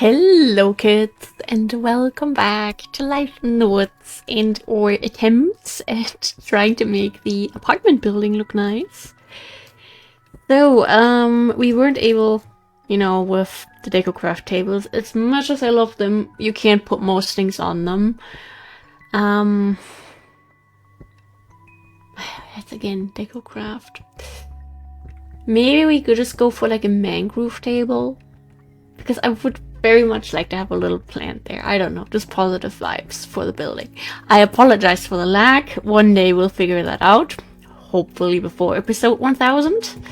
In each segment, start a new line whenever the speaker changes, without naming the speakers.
Hello kids, and welcome back to Life in the Woods and or attempts at trying to make the apartment building look nice. So, we weren't able, with the DecoCraft tables. As much as I love them, you can't put most things on them. That's again DecoCraft. Maybe we could just go for like a mangrove table, because I would very much like to have a little plant there. I don't know, just positive vibes for the building. I apologize for the lag. One day we'll figure that out. Hopefully before episode 1000.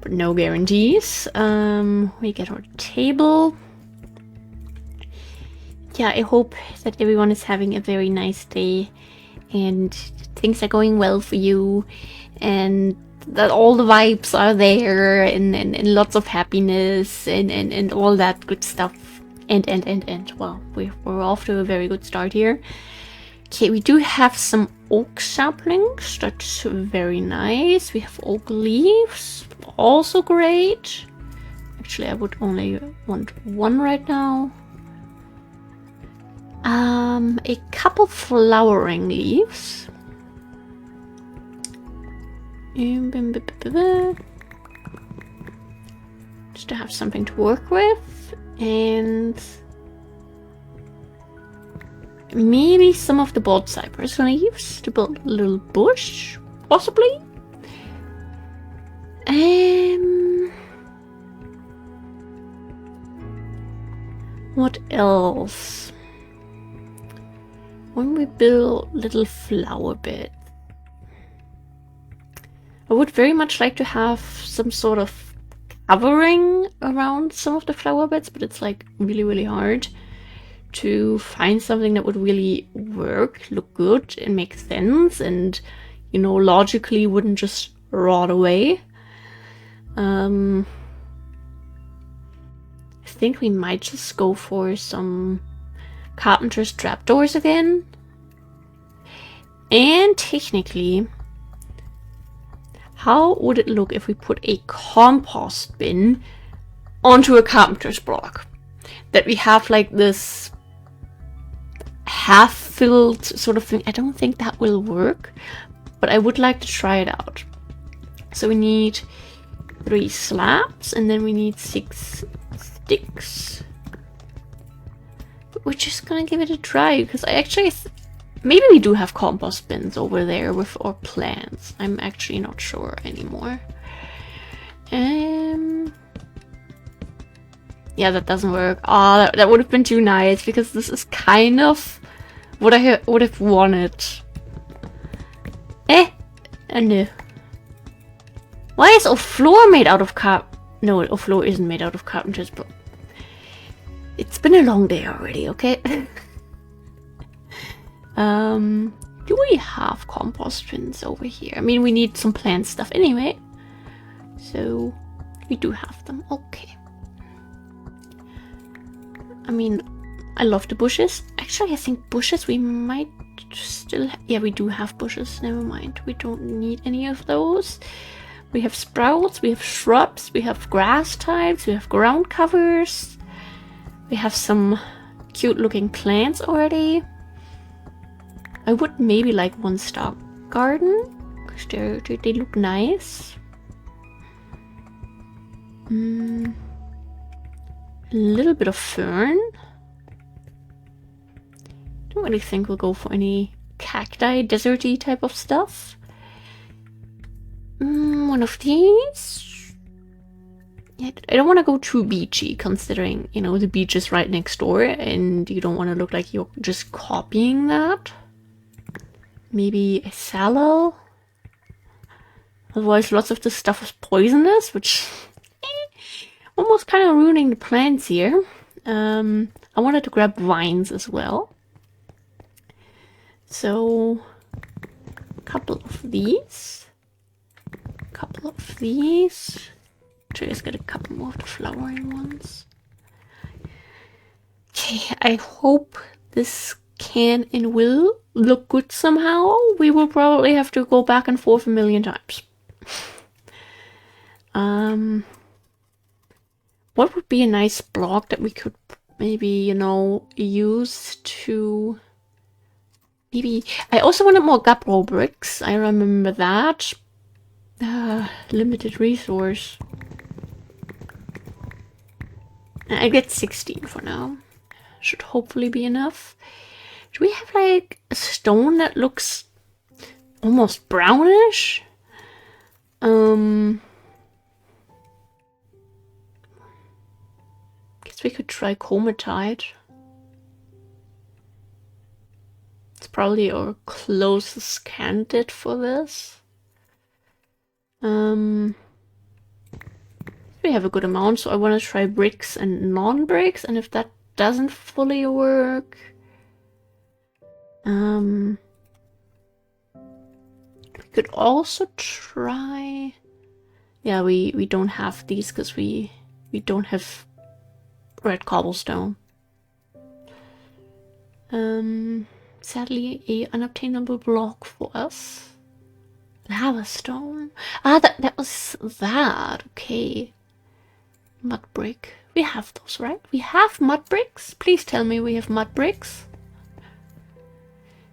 But no guarantees. We get our table. Yeah, I hope that everyone is having a very nice day and things are going well for you and that all the vibes are there and lots of happiness and all that good stuff. And well, we're off to a very good start here. Okay, we do have some oak saplings. That's very nice. We have oak leaves. Also great. Actually, I would only want one right now. A couple flowering leaves. Just to have something to work with, and maybe some of the bald cypress leaves to build a little bush, possibly. What else? When we build little flower beds, I would very much like to have some sort of covering around some of the flower beds, but it's like really hard to find something that would really work, look good, and make sense, and logically wouldn't just rot away. I think we might just go for some carpenter's trapdoors again. And technically, how would it look if we put a compost bin onto a carpenter's block? That we have like this half-filled sort of thing. I don't think that will work, but I would like to try it out. So we need 3 slabs and then we need 6 sticks. But we're just gonna give it a try because I actually maybe we do have compost bins over there with our plants. I'm actually not sure anymore. Yeah, that doesn't work. Oh, that would have been too nice because this is kind of what I would have wanted. No. Why is our floor made out of No, our floor isn't made out of carpenter's block. It's been a long day already, okay? Do we have compost bins over here? I mean, we need some plant stuff anyway. So, we do have them. Okay. I mean, I love the bushes. Actually, I think bushes we might still... Yeah, we do have bushes. Never mind. We don't need any of those. We have sprouts, we have shrubs, we have grass types, we have ground covers. We have some cute looking plants already. I would maybe like one star garden, because they look nice. A little bit of fern. Don't really think we'll go for any cacti, deserty type of stuff. One of these. Yeah, I don't want to go too beachy, considering, the beach is right next door, and you don't want to look like you're just copying that. Maybe a sallow. Otherwise, lots of this stuff is poisonous, which almost kind of ruining the plants here. I wanted to grab vines as well. So, a couple of these. Couple of these. Actually, let's get a couple more of the flowering ones. Okay, I hope this can and will look good somehow. We will probably have to go back and forth a million times. What would be a nice block that we could maybe, you know, use to... Maybe... I also wanted more gabbro bricks. I remember that. Limited resource. I get 16 for now. Should hopefully be enough. Do we have like a stone that looks almost brownish? Guess we could try comatite. It's probably our closest candidate for this. We have a good amount, so I want to try bricks and non-bricks, and if that doesn't fully work, we could also try... Yeah, we don't have these because we don't have red cobblestone. Sadly, a unobtainable block for us. Lava stone. Ah, that was that. Okay. Mud brick. We have those, right? We have mud bricks. Please tell me we have mud bricks.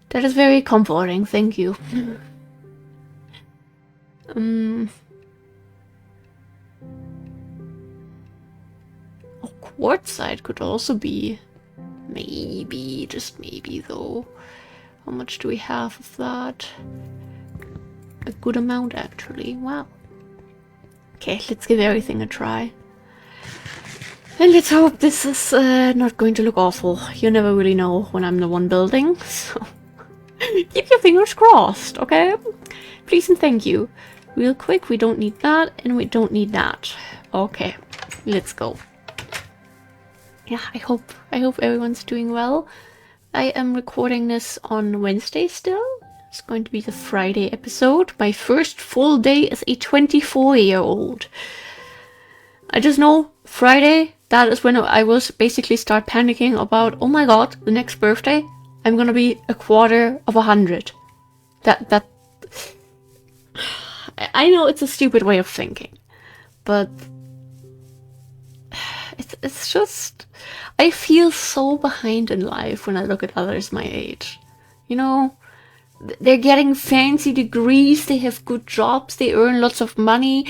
That is very comforting. Thank you. Oh, quartzite could also be. Maybe, just maybe though. How much do we have of that? A good amount actually. Wow. Okay, let's give everything a try. And let's hope this is not going to look awful. You never really know when I'm the one building, so keep your fingers crossed, okay? Please and thank you. Real quick, we don't need that and we don't need that. Okay, let's go. Yeah, I hope everyone's doing well. I am recording this on Wednesday still. It's going to be the Friday episode. My first full day as a 24-year-old. I just know Friday, that is when I will basically start panicking about, oh my god, the next birthday, I'm gonna be a quarter of 100. That I know it's a stupid way of thinking, but it's just, I feel so behind in life when I look at others my age. You know, they're getting fancy degrees, they have good jobs, they earn lots of money.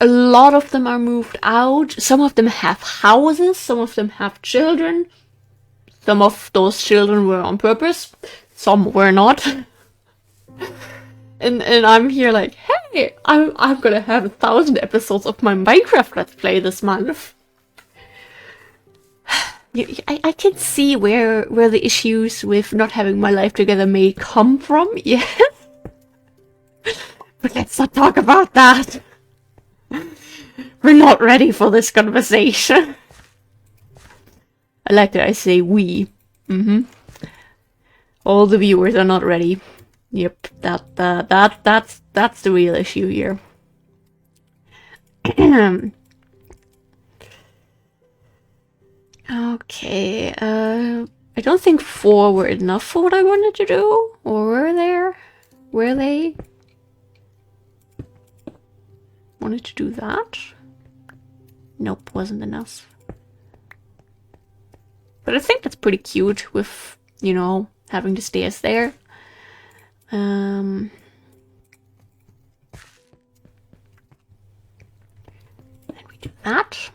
A lot of them are moved out. Some of them have houses, some of them have children. Some of those children were on purpose, some were not. And I'm here like, hey, I'm gonna have 1,000 episodes of my Minecraft Let's Play this month. I can see where the issues with not having my life together may come from, yes. But let's not talk about that. We're not ready for this conversation. I like that I say we. All the viewers are not ready. Yep, that's the real issue here. Okay, I don't think 4 were enough for what I wanted to do. Or were there? Were they? Wanted to do that? Nope, wasn't enough. But I think that's pretty cute with, you know, having the stairs there. Then we do that.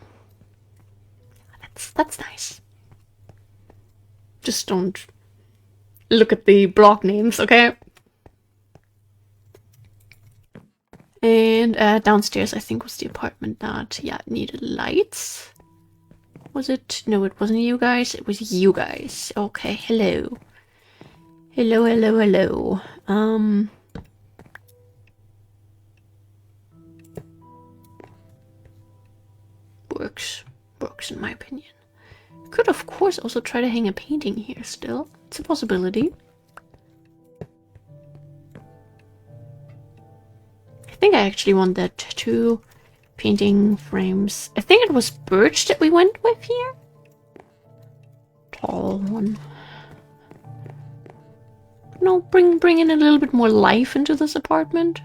That's nice. Just don't look at the block names, okay? And downstairs, I think, was the apartment that, yeah, needed lights. Was it? No, it wasn't you guys. It was you guys. Okay, hello. Hello, hello, hello. Works in my opinion. Could, of course, also try to hang a painting here still. It's a possibility. I think I actually want that 2 painting frames. I think it was birch that we went with here. Tall one. No, bring in a little bit more life into this apartment.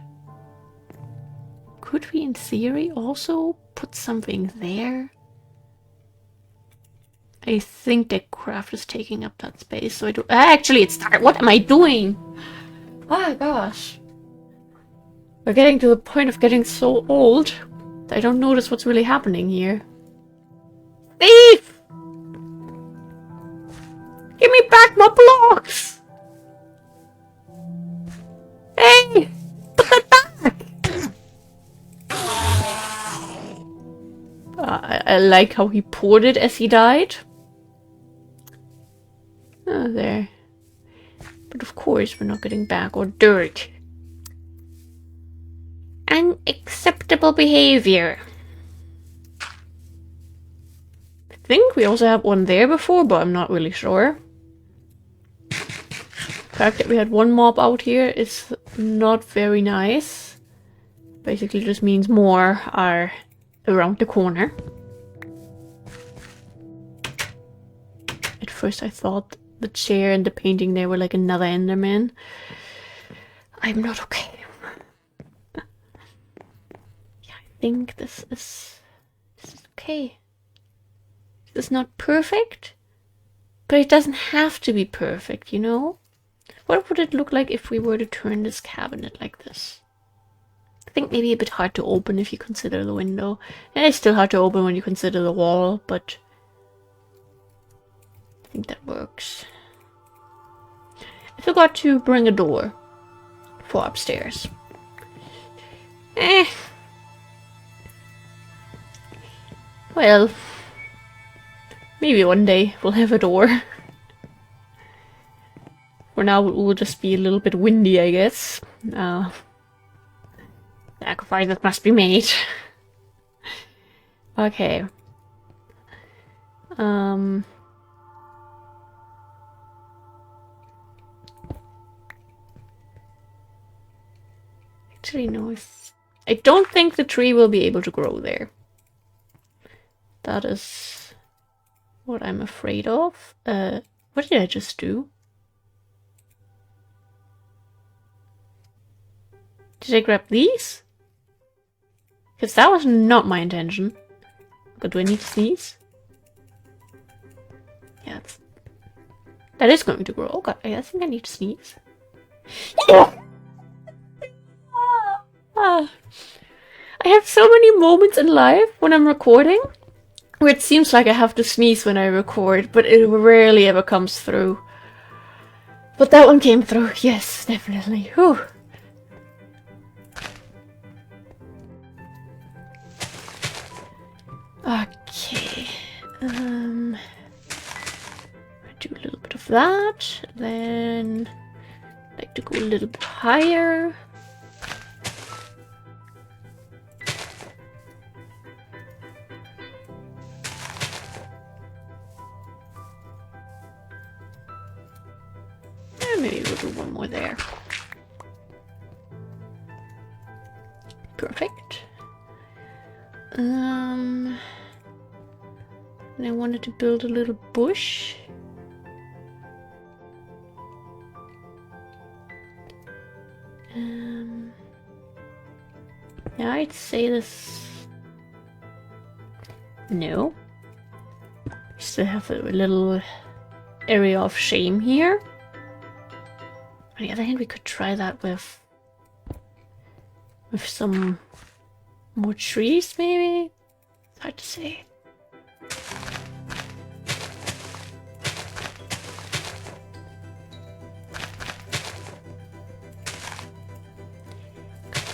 Could we, in theory, also put something there? I think the craft is taking up that space, so I do. Actually, it's dark. What am I doing? Oh gosh. We're getting to the point of getting so old that I don't notice what's really happening here. Thief! Give me back my blocks! Hey! Put that back! I like how he poured it as he died. Oh, there. But of course we're not getting back or dirt. Unacceptable behavior. I think we also had one there before, but I'm not really sure. The fact that we had one mob out here is not very nice. Basically just means more are around the corner. At first I thought the chair and the painting there were like another Enderman. I'm not okay. Yeah, I think this is okay. This is not perfect, but it doesn't have to be perfect, you know? What would it look like if we were to turn this cabinet like this? I think maybe a bit hard to open if you consider the window. And it's still hard to open when you consider the wall, but I think that works. I forgot to bring a door for upstairs. Well, maybe one day we'll have a door. For now it will just be a little bit windy, I guess. Sacrifices must be made. Okay. Actually, no. I don't think the tree will be able to grow there. That is what I'm afraid of. What did I just do? Did I grab these? Because that was not my intention. But do I need to sneeze? Yeah, that is going to grow. Okay, I think I need to sneeze. I have so many moments in life when I'm recording where it seems like I have to sneeze when I record, but it rarely ever comes through. But that one came through. Yes, definitely. Whew. Okay, I do a little bit of that, then I'd like to go a little bit higher. And maybe we'll do one more there. Perfect. And I wanted to build a little bush. Yeah, I'd say this. No. Still have a little area of shame here. On the other hand, we could try that with some more trees, maybe? It's hard to say.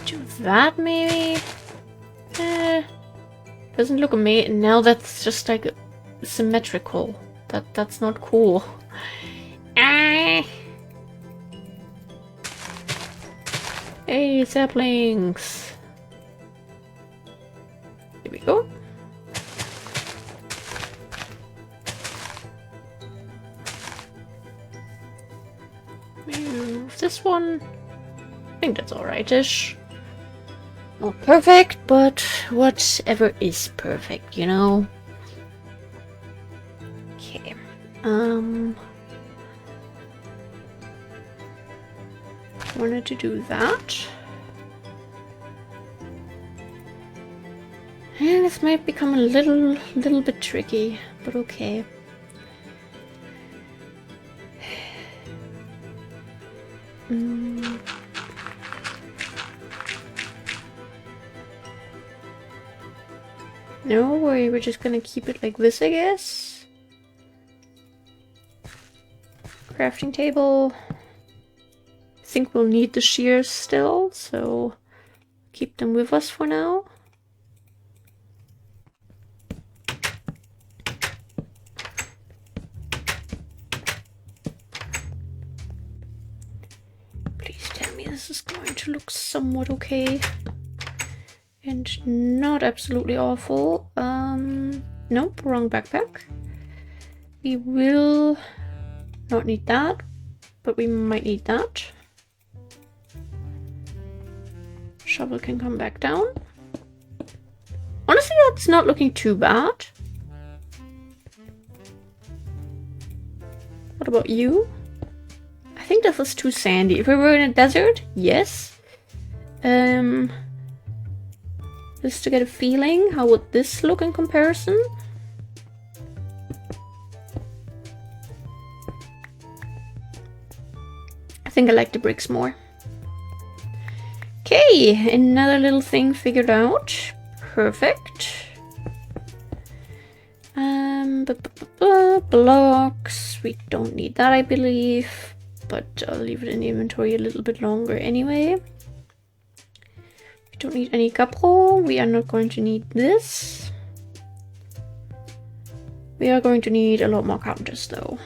Do that, maybe? Doesn't look amazing. Now that's just like symmetrical. That's not cool. Ah! Hey, saplings! Here we go. Move this one. I think that's alright-ish. Not perfect, but whatever is perfect, you know? Okay. Wanted to do that. And this might become a little bit tricky, but okay. No, we're just gonna keep it like this, I guess. Crafting table. I think we'll need the shears still, so keep them with us for now. Please tell me this is going to look somewhat okay. And not absolutely awful. Nope, wrong backpack. We will not need that, but we might need that. Shovel can come back down. Honestly, that's not looking too bad. What about you? I think this is too sandy. If we were in a desert, yes. Just to get a feeling, how would this look in comparison? I think I like the bricks more. Okay, another little thing figured out. Perfect. Blocks. We don't need that, I believe. But I'll leave it in the inventory a little bit longer anyway. We don't need any capro. We are not going to need this. We are going to need a lot more counters though.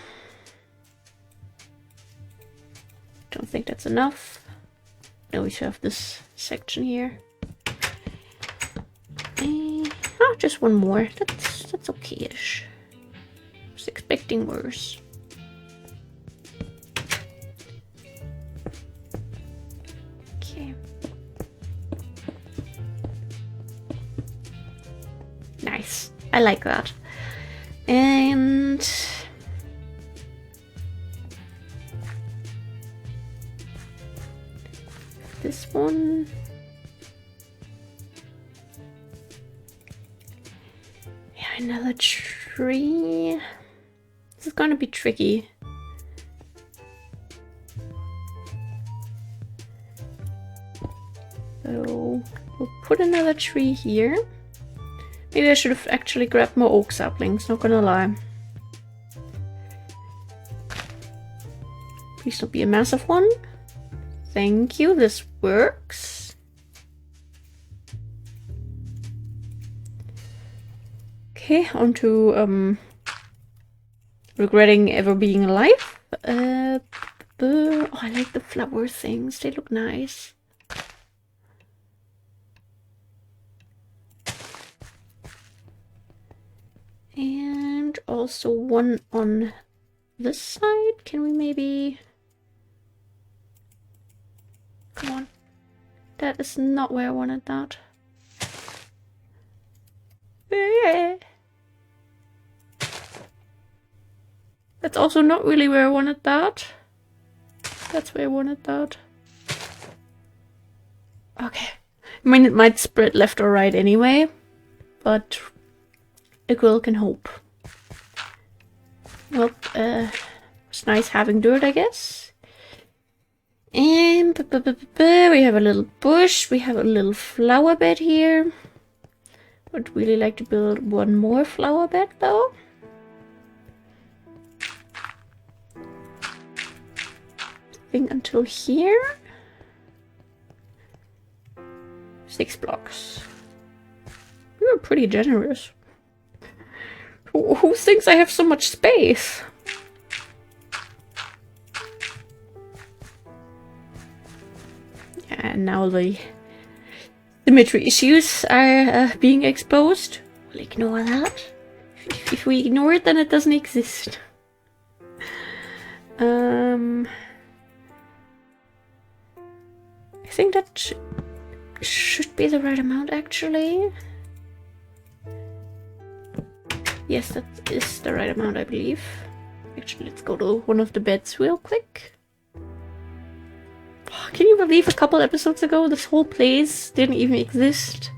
Don't think that's enough. No, we should have this section here. Oh, just one more. That's okay-ish. I was expecting worse. Okay. Nice. I like that. And this one. Yeah, another tree. This is gonna be tricky. So we'll put another tree here. Maybe I should have actually grabbed more oak saplings, not gonna lie. Please don't be a massive one. Thank you, this works. Okay, on to regretting ever being alive. Oh, I like the flower things, they look nice. And also one on this side. Can we maybe... Come on. That is not where I wanted that. That's also not really where I wanted that. That's where I wanted that. Okay. I mean, it might spread left or right anyway, but a girl can hope. Well, it's nice having dirt, I guess. And we have a little bush. We have a little flower bed here. Would really like to build one more flower bed though. I think until here. 6 blocks. We were pretty generous. Who thinks I have so much space? And now the symmetry issues are being exposed. We'll ignore that. If we ignore it, then it doesn't exist. I think that should be the right amount, actually. Yes, that is the right amount, I believe. Actually, let's go to one of the beds real quick. Can you believe a couple episodes ago this whole place didn't even exist?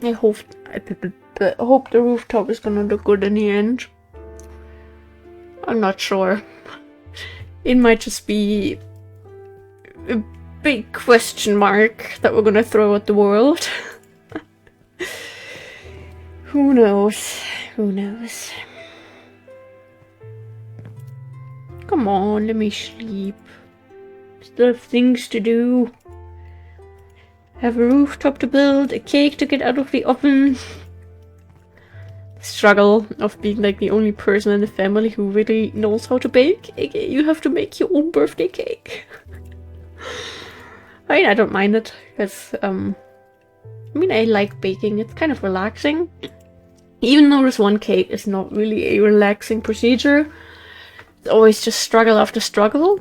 I hope the rooftop is gonna look good in the end. I'm not sure. It might just be a big question mark that we're gonna throw at the world. Who knows? Who knows? Come on, let me sleep. Still have things to do. Have a rooftop to build, a cake to get out of the oven. Struggle of being like the only person in the family who really knows how to bake. You have to make your own birthday cake. I mean, I don't mind it, because, I mean, I like baking. It's kind of relaxing. Even though this one cake is not really a relaxing procedure. It's always just struggle after struggle.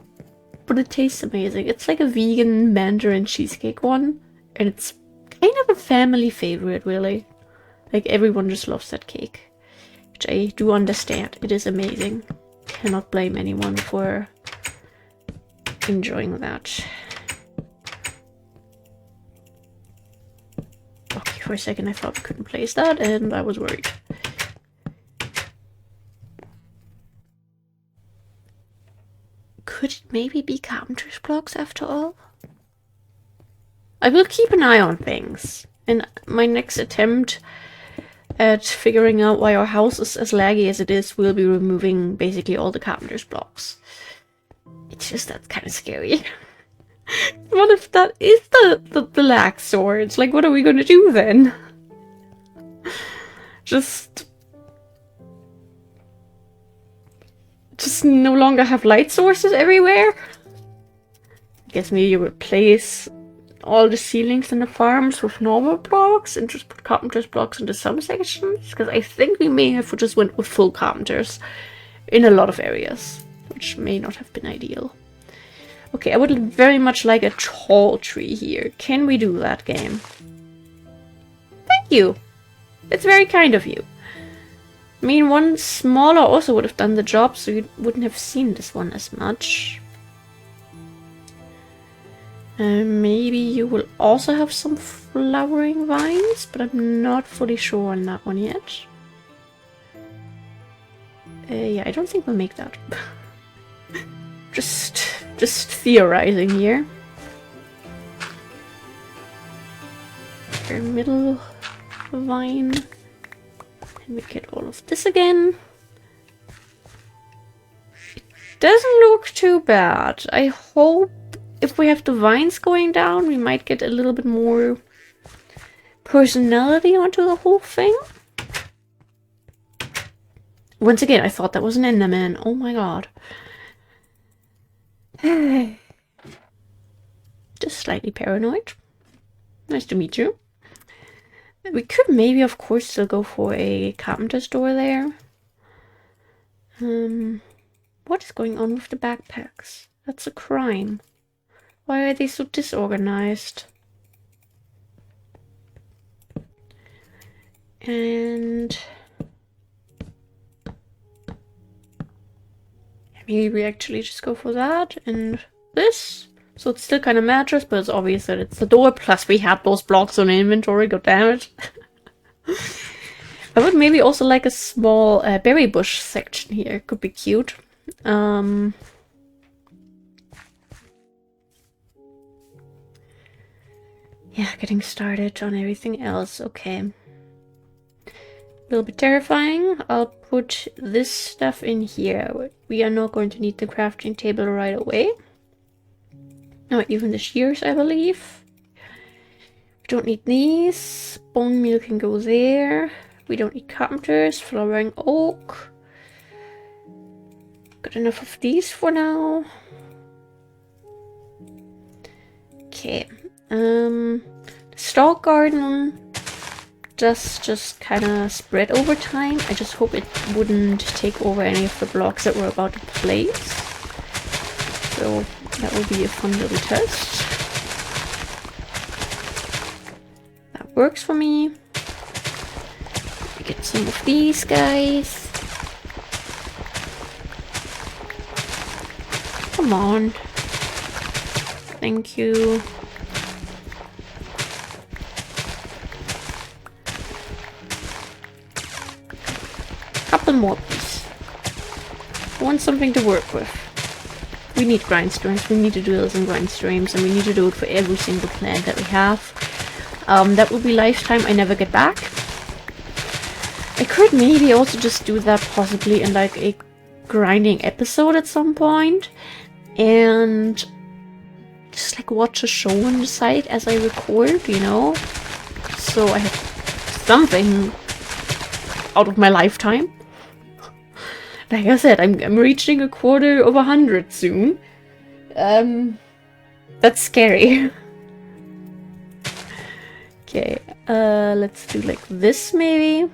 But it tastes amazing. It's like a vegan mandarin cheesecake one. And it's kind of a family favorite, really. Like, everyone just loves that cake. Which I do understand. It is amazing. Cannot blame anyone for enjoying that. Okay, for a second I thought I couldn't place that, and I was worried. Could it maybe be carpenter's blocks after all? I will keep an eye on things. In my next attempt at figuring out why our house is as laggy as it is, we'll be removing basically all the carpenter's blocks. It's just that's kind of scary. What if that is the lag source? Like, what are we gonna do then? Just no longer have light sources everywhere? I guess maybe you replace all the ceilings in the farms with normal blocks and just put carpenter's blocks into some sections, because I think we may have just went with full carpenters in a lot of areas, which may not have been ideal. Okay, I would very much like a tall tree here. Can we do that, game? Thank you! It's very kind of you. I mean, one smaller also would have done the job, so you wouldn't have seen this one as much. Maybe you will also have some flowering vines, but I'm not fully sure on that one yet. Yeah, I don't think we'll make that. just theorizing here. Middle vine. And we get all of this again. It doesn't look too bad. I hope if we have the vines going down, we might get a little bit more personality onto the whole thing. Once again, I thought that was an Enderman. Oh my god. Just slightly paranoid. Nice to meet you. We could maybe, of course, still go for a carpenter store there. What is going on with the backpacks? That's a crime. Why are they so disorganized? And maybe we actually just go for that and this. So it's still kind of matches, but it's obvious that it's the door. Plus we have those blocks on inventory, god damn it. I would maybe also like a small berry bush section here. Could be cute. Yeah, getting started on everything else. Okay. A little bit terrifying. I'll put this stuff in here. We are not going to need the crafting table right away. Not even the shears, I believe. We don't need these. Bone meal can go there. We don't need carpenters. Flowering oak. Got enough of these for now. Okay. The stalk garden does just kind of spread over time. I just hope it wouldn't take over any of the blocks that we're about to place. So that will be a fun little test. That works for me. Get some of these guys. Come on. Thank you. Couple more, please. I want something to work with. We need grind streams. We need to do this in grind streams, and we need to do it for every single plant that we have. That will be lifetime. I never get back. I could maybe also just do that possibly in like a grinding episode at some point, and just like watch a show on the side as I record, you know? So I have something out of my lifetime. Like I said, I'm reaching 100 soon. That's scary. Okay, let's do like this maybe.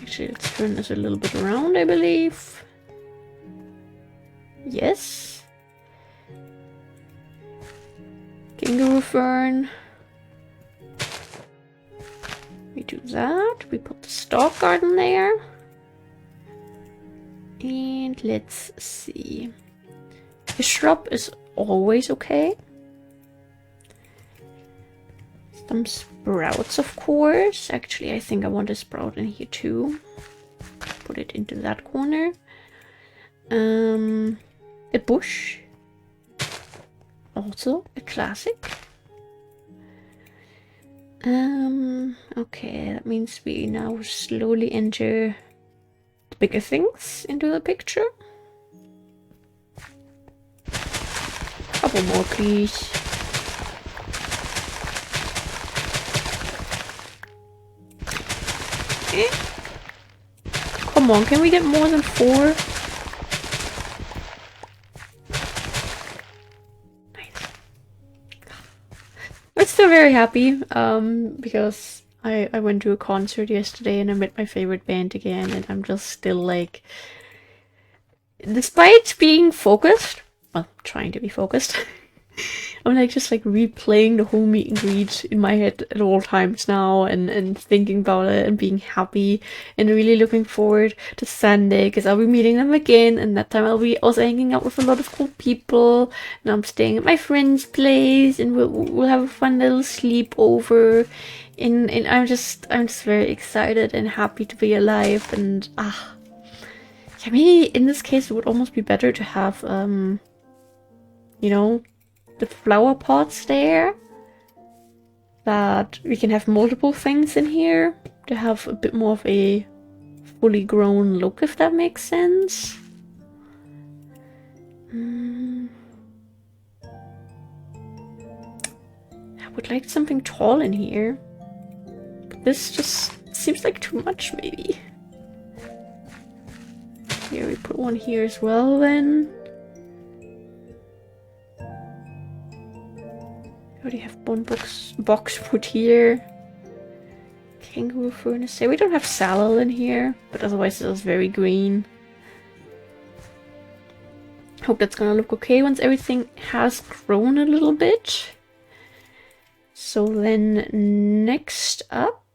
Actually, let's turn this a little bit around, I believe. Yes. Kangaroo fern. We do that. We put the stalk garden there. And let's see. The shrub is always okay. Some sprouts, of course. Actually, I think I want a sprout in here too. Put it into that corner. A bush. Also a classic. Okay, that means we now slowly enter the bigger things into the picture. Couple more, please. Come on, can we get more than 4? I'm still very happy, because I went to a concert yesterday and I met my favorite band again, and I'm just still like, despite being focused, well, trying to be focused, I'm like just like replaying the whole meet and greet in my head at all times now, and thinking about it and being happy and really looking forward to Sunday, because I'll be meeting them again, and that time I'll be also hanging out with a lot of cool people, and I'm staying at my friend's place, and we'll have a fun little sleepover, and I'm just very excited and happy to be alive, and yeah, maybe in this case it would almost be better to have you know, the flower pots there, that we can have multiple things in here to have a bit more of a fully grown look, if that makes sense. I would like something tall in here, but this just seems like too much, maybe. Here, we put one here as well then. I already have one boxwood here. Kangaroo furnace. We don't have salal in here, but otherwise it is very green. Hope that's gonna look okay once everything has grown a little bit. So then next up,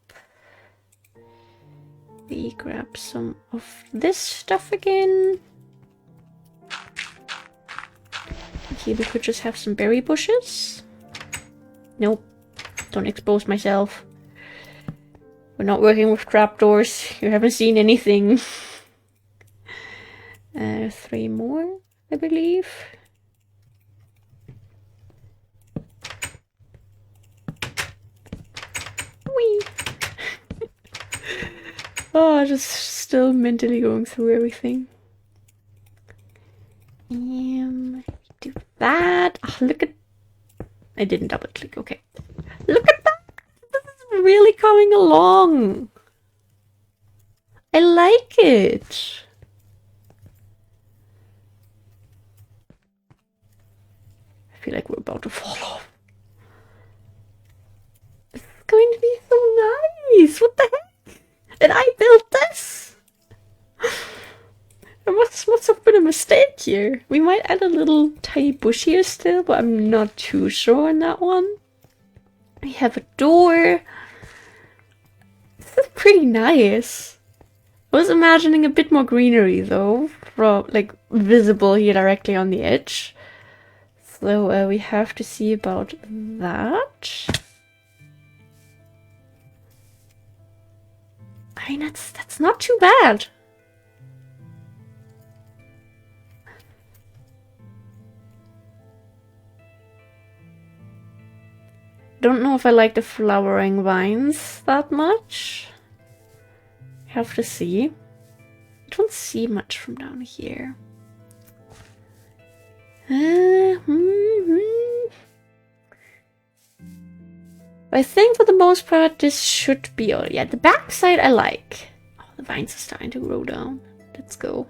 we grab some of this stuff again. Here we could just have some berry bushes. Nope, don't expose myself. We're not working with trapdoors. You haven't seen anything. 3 more, I believe. Whee! Oh, just still mentally going through everything. Do that. Oh, look at... I didn't double click. Okay. Look at that! This is really coming along. I like it. I feel like we're about to fall off. This is going to be so nice. What the heck? And I built this. There must have been a mistake here. We might add a little tiny bush here still, but I'm not too sure on that one. We have a door. This is pretty nice. I was imagining a bit more greenery though, from like visible here directly on the edge. So we have to see about that. I mean, that's not too bad. don't know if I like the flowering vines that much. Have to see. I don't see much from down here. I think for the most part this should be all. Yeah, the back side I like. Oh, the vines are starting to grow down. Let's go.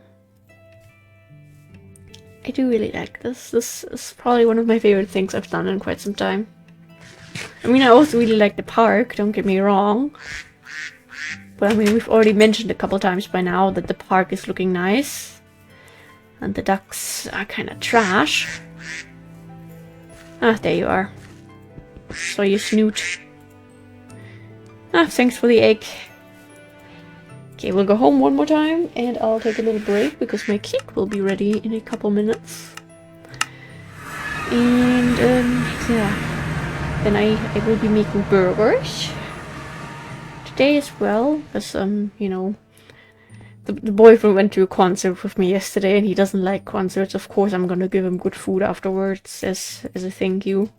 I do really like this. This is probably one of my favorite things I've done in quite some time. I mean, I also really like the park, don't get me wrong. But I mean, we've already mentioned a couple times by now that the park is looking nice. And the ducks are kind of trash. Ah, there you are. Saw you snoot. Ah, thanks for the egg. Okay, we'll go home one more time and I'll take a little break because my cake will be ready in a couple minutes. And yeah, then I will be making burgers today as well, because you know, the boyfriend went to a concert with me yesterday and he doesn't like concerts. Of course I'm gonna give him good food afterwards as a thank you.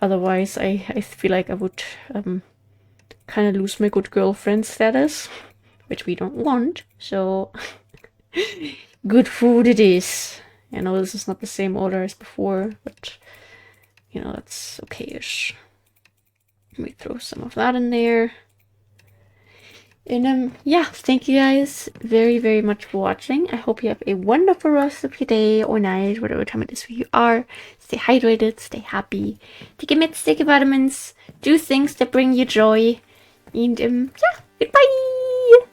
Otherwise I feel like I would kind of lose my good girlfriend status, which we don't want. So good food it is. I know this is not the same order as before, but you know, that's okay-ish. Let me throw some of that in there. And yeah, thank you guys very, very much for watching. I hope you have a wonderful rest of your day or night, whatever time it is where you are. Stay hydrated, stay happy, take your meds, take your vitamins, do things that bring you joy. And yeah, goodbye!